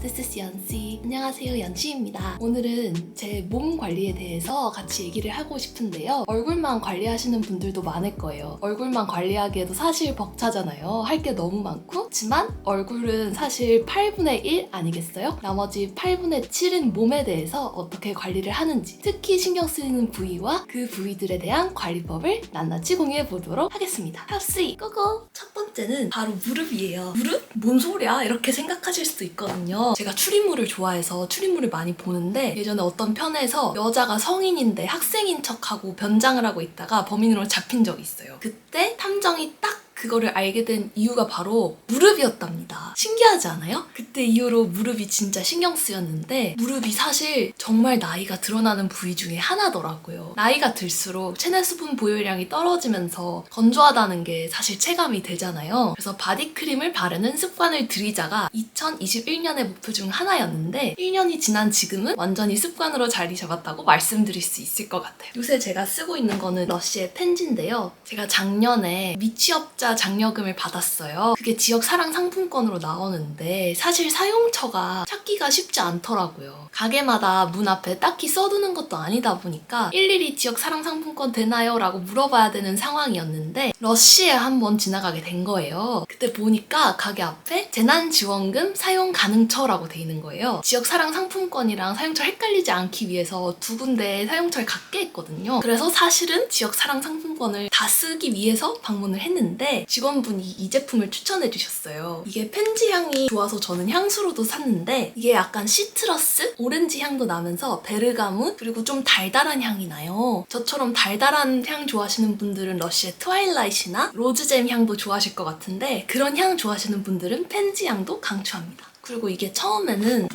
This is 연씨. 안녕하세요, 연씨입니다. 오늘은 제 몸 관리에 대해서 같이 얘기를 하고 싶은데요. 얼굴만 관리하시는 분들도 많을 거예요. 얼굴만 관리하기에도 사실 벅차잖아요. 할 게 너무 많고. 그렇지만 얼굴은 사실 8분의 1 아니겠어요? 나머지 8분의 7은 몸에 대해서 어떻게 관리를 하는지, 특히 신경 쓰이는 부위와 그 부위들에 대한 관리법을 낱낱이 공유해 보도록 하겠습니다. 합수이 고고! 첫 번째는 바로 무릎이에요. 무릎? 뭔 소리야? 이렇게 생각하실 수도 있거든요. 제가 추리물을 좋아해서 추리물을 많이 보는데 예전에 어떤 편에서 여자가 성인인데 학생인 척하고 변장을 하고 있다가 범인으로 잡힌 적이 있어요. 그때 탐정이 딱 그거를 알게 된 이유가 바로 무릎이었답니다. 신기하지 않아요? 그때 이후로 무릎이 진짜 신경 쓰였는데 무릎이 사실 정말 나이가 드러나는 부위 중에 하나더라고요. 나이가 들수록 체내 수분 보유량이 떨어지면서 건조하다는 게 사실 체감이 되잖아요. 그래서 바디크림을 바르는 습관을 들이자가 2021년의 목표 중 하나였는데 1년이 지난 지금은 완전히 습관으로 자리 잡았다고 말씀드릴 수 있을 것 같아요. 요새 제가 쓰고 있는 거는 러쉬의 펜지인데요. 제가 작년에 미취업자 장려금을 받았어요. 그게 지역 사랑 상품권으로 나오는데 사실 사용처가 찾기가 쉽지 않더라고요. 가게마다 문 앞에 딱히 써두는 것도 아니다 보니까 일일이 지역 사랑 상품권 되나요? 라고 물어봐야 되는 상황이었는데 러쉬에 한번 지나가게 된 거예요. 그때 보니까 가게 앞에 재난지원금 사용 가능처라고 돼 있는 거예요. 지역 사랑 상품권이랑 사용처 헷갈리지 않기 위해서 두 군데 사용처를 갖게 했거든요. 그래서 사실은 지역 사랑 상품권을 다 쓰기 위해서 방문을 했는데 직원분이 이 제품을 추천해 주셨어요. 이게 펜지 향이 좋아서 저는 향수로도 샀는데 이게 약간 시트러스? 오렌지 향도 나면서 베르가못? 그리고 좀 달달한 향이 나요. 저처럼 달달한 향 좋아하시는 분들은 러쉬의 트와일라이트나 로즈잼 향도 좋아하실 것 같은데 그런 향 좋아하시는 분들은 펜지 향도 강추합니다. 그리고 이게 처음에는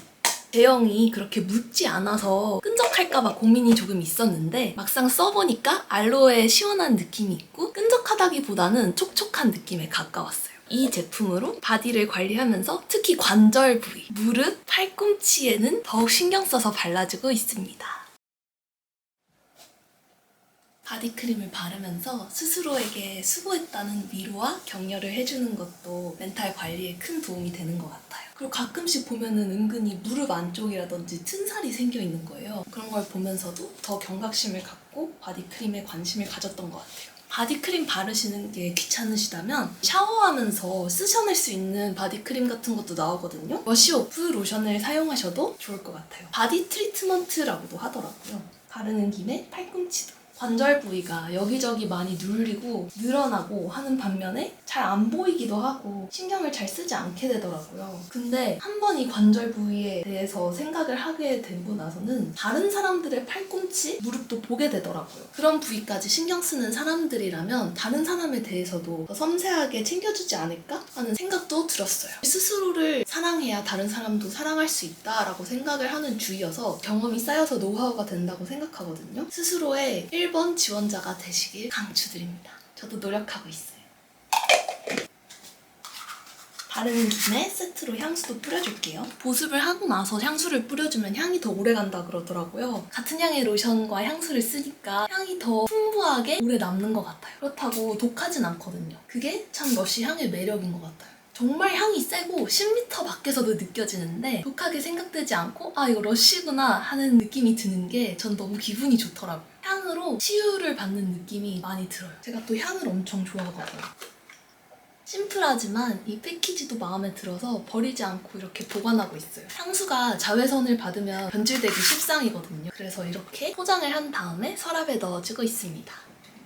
제형이 그렇게 묽지 않아서 끈적할까봐 고민이 조금 있었는데 막상 써보니까 알로에의 시원한 느낌이 있고 끈적하다기보다는 촉촉한 느낌에 가까웠어요. 이 제품으로 바디를 관리하면서 특히 관절 부위, 무릎, 팔꿈치에는 더욱 신경 써서 발라주고 있습니다. 바디크림을 바르면서 스스로에게 수고했다는 위로와 격려를 해주는 것도 멘탈 관리에 큰 도움이 되는 것 같아요. 그리고 가끔씩 보면은 은근히 무릎 안쪽이라든지 튼살이 생겨 있는 거예요. 그런 걸 보면서도 더 경각심을 갖고 바디크림에 관심을 가졌던 것 같아요. 바디크림 바르시는 게 귀찮으시다면 샤워하면서 쓰셔낼 수 있는 바디크림 같은 것도 나오거든요. 러쉬오프 로션을 사용하셔도 좋을 것 같아요. 바디 트리트먼트라고도 하더라고요. 바르는 김에 팔꿈치도. 관절 부위가 여기저기 많이 눌리고 늘어나고 하는 반면에 잘 안 보이기도 하고 신경을 잘 쓰지 않게 되더라고요. 근데 한 번 이 관절 부위에 대해서 생각을 하게 되고 나서는 다른 사람들의 팔꿈치, 무릎도 보게 되더라고요. 그런 부위까지 신경 쓰는 사람들이라면 다른 사람에 대해서도 더 섬세하게 챙겨주지 않을까 하는 생각도 들었어요. 스스로를 사랑해야 다른 사람도 사랑할 수 있다라고 생각을 하는 주의여서 경험이 쌓여서 노하우가 된다고 생각하거든요. 스스로의 1번 지원자가 되시길 강추드립니다. 저도 노력하고 있어요. 바르는 김에 세트로 향수도 뿌려줄게요. 보습을 하고 나서 향수를 뿌려주면 향이 더 오래간다 그러더라고요. 같은 향의 로션과 향수를 쓰니까 향이 더 풍부하게 오래 남는 것 같아요. 그렇다고 독하진 않거든요. 그게 참 러쉬 향의 매력인 것 같아요. 정말 향이 세고 10m 밖에서도 느껴지는데 독하게 생각되지 않고 아 이거 러쉬구나 하는 느낌이 드는 게 전 너무 기분이 좋더라고요. 향으로 치유를 받는 느낌이 많이 들어요. 제가 또 향을 엄청 좋아하거든요. 심플하지만 이 패키지도 마음에 들어서 버리지 않고 이렇게 보관하고 있어요. 향수가 자외선을 받으면 변질되기 십상이거든요. 그래서 이렇게 포장을 한 다음에 서랍에 넣어주고 있습니다.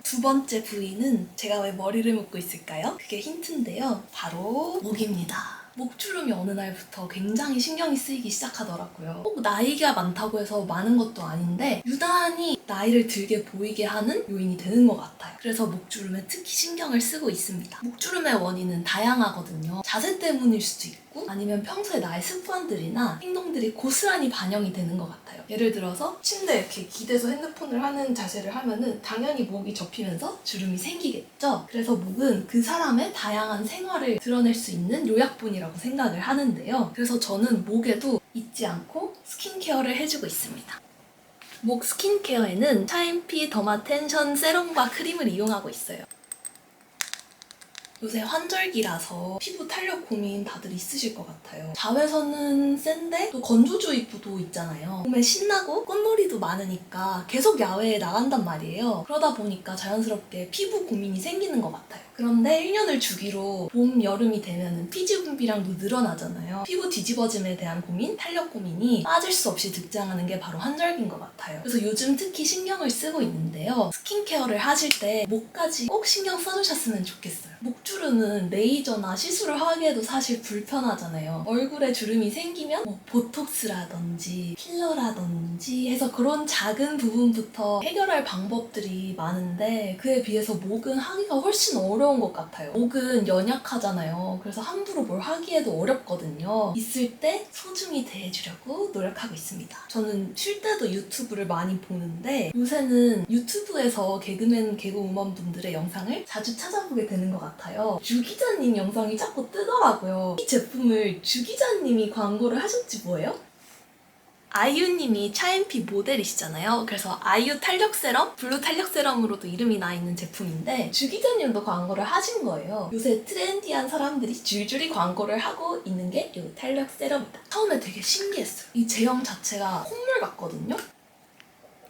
두 번째 부위는 제가 왜 머리를 묶고 있을까요? 그게 힌트인데요. 바로 목입니다. 목주름이 어느 날부터 굉장히 신경이 쓰이기 시작하더라고요. 꼭 나이가 많다고 해서 많은 것도 아닌데 유난히 나이를 들게 보이게 하는 요인이 되는 것 같아요. 그래서 목주름에 특히 신경을 쓰고 있습니다. 목주름의 원인은 다양하거든요. 자세 때문일 수도 있고 아니면 평소에 나의 습관들이나 행동들이 고스란히 반영이 되는 것 같아요. 예를 들어서 침대에 이렇게 기대서 핸드폰을 하는 자세를 하면은 당연히 목이 접히면서 주름이 생기겠죠? 그래서 목은 그 사람의 다양한 생활을 드러낼 수 있는 요약본이라고 생각을 하는데요. 그래서 저는 목에도 잊지 않고 스킨케어를 해주고 있습니다. 목 스킨케어에는 차인피 더마텐션 세럼과 크림을 이용하고 있어요. 요새 환절기라서 피부 탄력 고민 다들 있으실 것 같아요. 자외선은 센데 또 건조주의보도 있잖아요. 봄에 신나고 꽃놀이도 많으니까 계속 야외에 나간단 말이에요. 그러다 보니까 자연스럽게 피부 고민이 생기는 것 같아요. 그런데 1년을 주기로 봄, 여름이 되면 피지 분비량도 늘어나잖아요. 피부 뒤집어짐에 대한 고민, 탄력 고민이 빠질 수 없이 등장하는 게 바로 환절기인 것 같아요. 그래서 요즘 특히 신경을 쓰고 있는데요. 스킨케어를 하실 때 목까지 꼭 신경 써주셨으면 좋겠어요. 목주름은 레이저나 시술을 하기에도 사실 불편하잖아요. 얼굴에 주름이 생기면 뭐 보톡스라든지 필러라든지 해서 그런 작은 부분부터 해결할 방법들이 많은데 그에 비해서 목은 하기가 훨씬 어려운 것 같아요. 목은 연약하잖아요. 그래서 함부로 뭘 하기에도 어렵거든요. 있을 때 소중히 대해주려고 노력하고 있습니다. 저는 쉴 때도 유튜브를 많이 보는데 요새는 유튜브에서 개그맨, 개그우먼 분들의 영상을 자주 찾아보게 되는 것 같아요. 주 기자님 영상이 자꾸 뜨더라고요. 이 제품을 주 기자님이 광고를 하셨지 뭐예요? 아이유님이 차앤피 모델이시잖아요. 그래서 아이유 탄력 세럼, 블루 탄력 세럼으로도 이름이 나 있는 제품인데 주 기자님도 광고를 하신 거예요. 요새 트렌디한 사람들이 줄줄이 광고를 하고 있는 게 이 탄력 세럼이다. 처음에 되게 신기했어요. 이 제형 자체가 콧물 같거든요.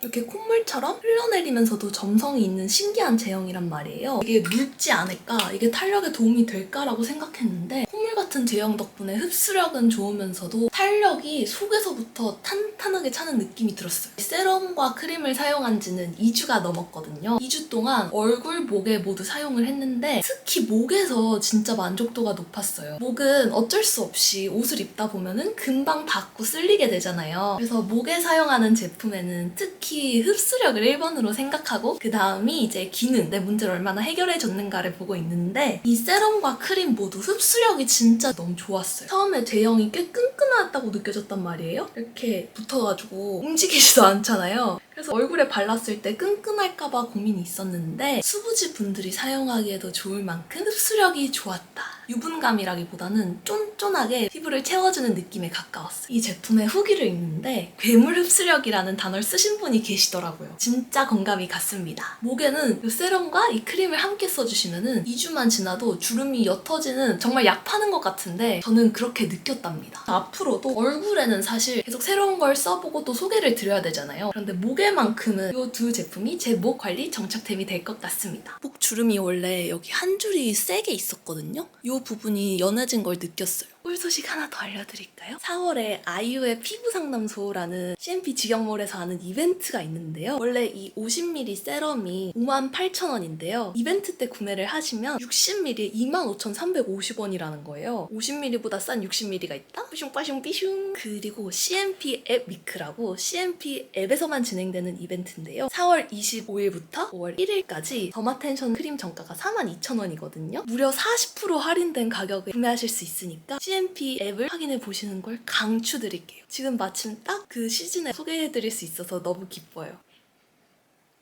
이렇게 콧물처럼 흘러내리면서도 점성이 있는 신기한 제형이란 말이에요. 이게 묽지 않을까? 이게 탄력에 도움이 될까라고 생각했는데 콧물 같은 제형 덕분에 흡수력은 좋으면서도 탄력이 속에서부터 탄탄하게 차는 느낌이 들었어요. 세럼과 크림을 사용한 지는 2주가 넘었거든요. 2주 동안 얼굴, 목에 모두 사용을 했는데 특히 목에서 진짜 만족도가 높았어요. 목은 어쩔 수 없이 옷을 입다 보면은 금방 닿고 쓸리게 되잖아요. 그래서 목에 사용하는 제품에는 특히 흡수력을 1번으로 생각하고 그 다음이 이제 기능, 내 문제를 얼마나 해결해줬는가를 보고 있는데 이 세럼과 크림 모두 흡수력이 진짜 너무 좋았어요. 처음에 제형이 꽤 끈끈하다고 느껴졌단 말이에요. 이렇게 붙어가지고 움직이지도 않잖아요. 그래서 얼굴에 발랐을 때 끈끈할까봐 고민이 있었는데 수부지 분들이 사용하기에도 좋을 만큼 흡수력이 좋았다. 유분감이라기보다는 쫀쫀하게 피부를 채워주는 느낌에 가까웠어요. 이 제품의 후기를 읽는데 괴물 흡수력이라는 단어를 쓰신 분이 계시더라고요. 진짜 공감이 갔습니다. 목에는 이 세럼과 이 크림을 함께 써주시면은 2주만 지나도 주름이 옅어지는 정말 약 파는 것 같은데 저는 그렇게 느꼈답니다. 앞으로도 얼굴에는 사실 계속 새로운 걸 써보고 또 소개를 드려야 되잖아요. 그런데 목에만큼은 이 두 제품이 제 목 관리 정착템이 될 것 같습니다. 목 주름이 원래 여기 한 줄이 세게 있었거든요. 이 부분이 연해진 걸 느꼈어요. 꿀 소식 하나 더 알려드릴까요? 4월에 아이유의 피부 상담소라는 CNP 직영몰에서 하는 이벤트가 있는데요. 원래 이 50ml 세럼이 58,000원인데요. 이벤트 때 구매를 하시면 60ml에 25,350원이라는 거예요. 50ml보다 싼 60ml가 있다? 뿌숑 삐숑. 그리고 CNP 앱 위크라고 CNP 앱에서만 진행되는 이벤트인데요. 4월 25일부터 5월 1일까지 더마텐션 크림 정가가 42,000원이거든요. 무려 40% 할인된 가격에 구매하실 수 있으니까 CNP 앱을 확인해 보시는 걸 강추드릴게요. 지금 마침 딱 그 시즌에 소개해드릴 수 있어서 너무 기뻐요.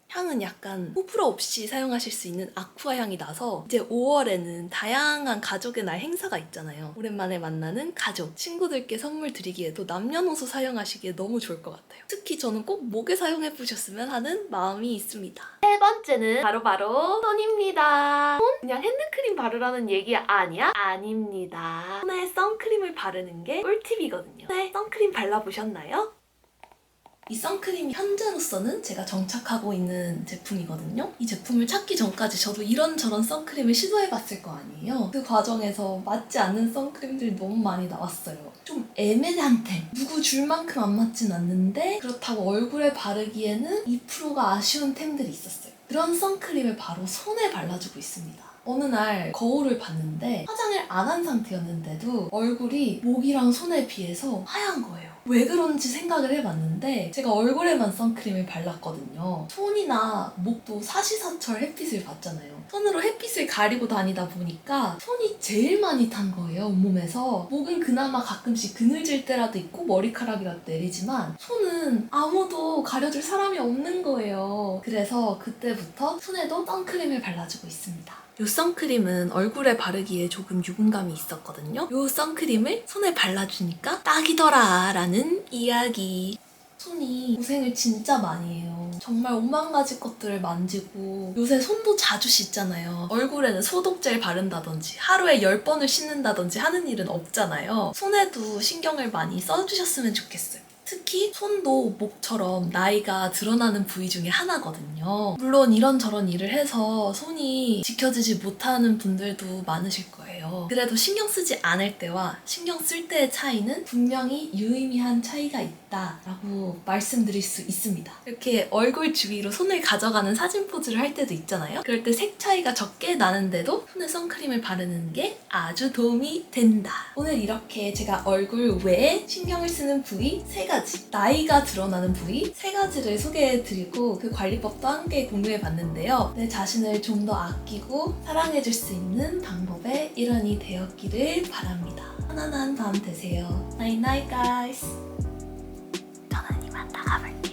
향은 약간 호불호 없이 사용하실 수 있는 아쿠아 향이 나서 이제 5월에는 다양한 가족의 날 행사가 있잖아요. 오랜만에 만나는 가족, 친구들께 선물 드리기에도 남녀노소 사용하시기에 너무 좋을 것 같아요. 특히 저는 꼭 목에 사용해보셨으면 하는 마음이 있습니다. 세 번째는 바로 손입니다. 손? 그냥 핸드크림 바르라는 얘기 아니야? 아닙니다. 손에 선크림을 바르는 게 꿀팁이거든요. 손에 선크림 발라보셨나요? 이 선크림이 현재로서는 제가 정착하고 있는 제품이거든요. 이 제품을 찾기 전까지 저도 이런저런 선크림을 시도해봤을 거 아니에요. 그 과정에서 맞지 않는 선크림들이 너무 많이 나왔어요. 좀 애매한 템. 누구 줄 만큼 안 맞진 않는데 그렇다고 얼굴에 바르기에는 2%가 아쉬운 템들이 있었어요. 그런 선크림을 바로 손에 발라주고 있습니다. 어느 날 거울을 봤는데 화장을 안 한 상태였는데도 얼굴이 목이랑 손에 비해서 하얀 거예요. 왜 그런지 생각을 해봤는데 제가 얼굴에만 선크림을 발랐거든요. 손이나 목도 사시사철 햇빛을 받잖아요. 손으로 햇빛을 가리고 다니다 보니까 손이 제일 많이 탄 거예요, 온몸에서. 목은 그나마 가끔씩 그늘질 때라도 있고 머리카락이라도 내리지만 손은 아무도 가려줄 사람이 없는 거예요. 그래서 그때부터 손에도 선크림을 발라주고 있습니다. 이 선크림은 얼굴에 바르기에 조금 유분감이 있었거든요. 이 선크림을 손에 발라주니까 딱이더라 라는 이야기. 손이 고생을 진짜 많이 해요. 정말 오만 가지 것들을 만지고 요새 손도 자주 씻잖아요. 얼굴에는 소독제를 바른다든지 하루에 10번을 씻는다든지 하는 일은 없잖아요. 손에도 신경을 많이 써주셨으면 좋겠어요. 특히 손도 목처럼 나이가 드러나는 부위 중에 하나거든요. 물론 이런저런 일을 해서 손이 지켜지지 못하는 분들도 많으실 거예요. 그래도 신경 쓰지 않을 때와 신경 쓸 때의 차이는 분명히 유의미한 차이가 있다라고 말씀드릴 수 있습니다. 이렇게 얼굴 주위로 손을 가져가는 사진 포즈를 할 때도 있잖아요. 그럴 때 색 차이가 적게 나는데도 손에 선크림을 바르는 게 아주 도움이 된다. 오늘 이렇게 제가 얼굴 외에 신경을 쓰는 부위 3가지, 나이가 드러나는 부위 3가지를 소개해드리고 그 관리법도 함께 공유해봤는데요. 내 자신을 좀 더 아끼고 사랑해줄 수 있는 방법의 일환이 되었기를 바랍니다. 편안한 밤 되세요. Night night guys. 저는 이만 나가볼게요.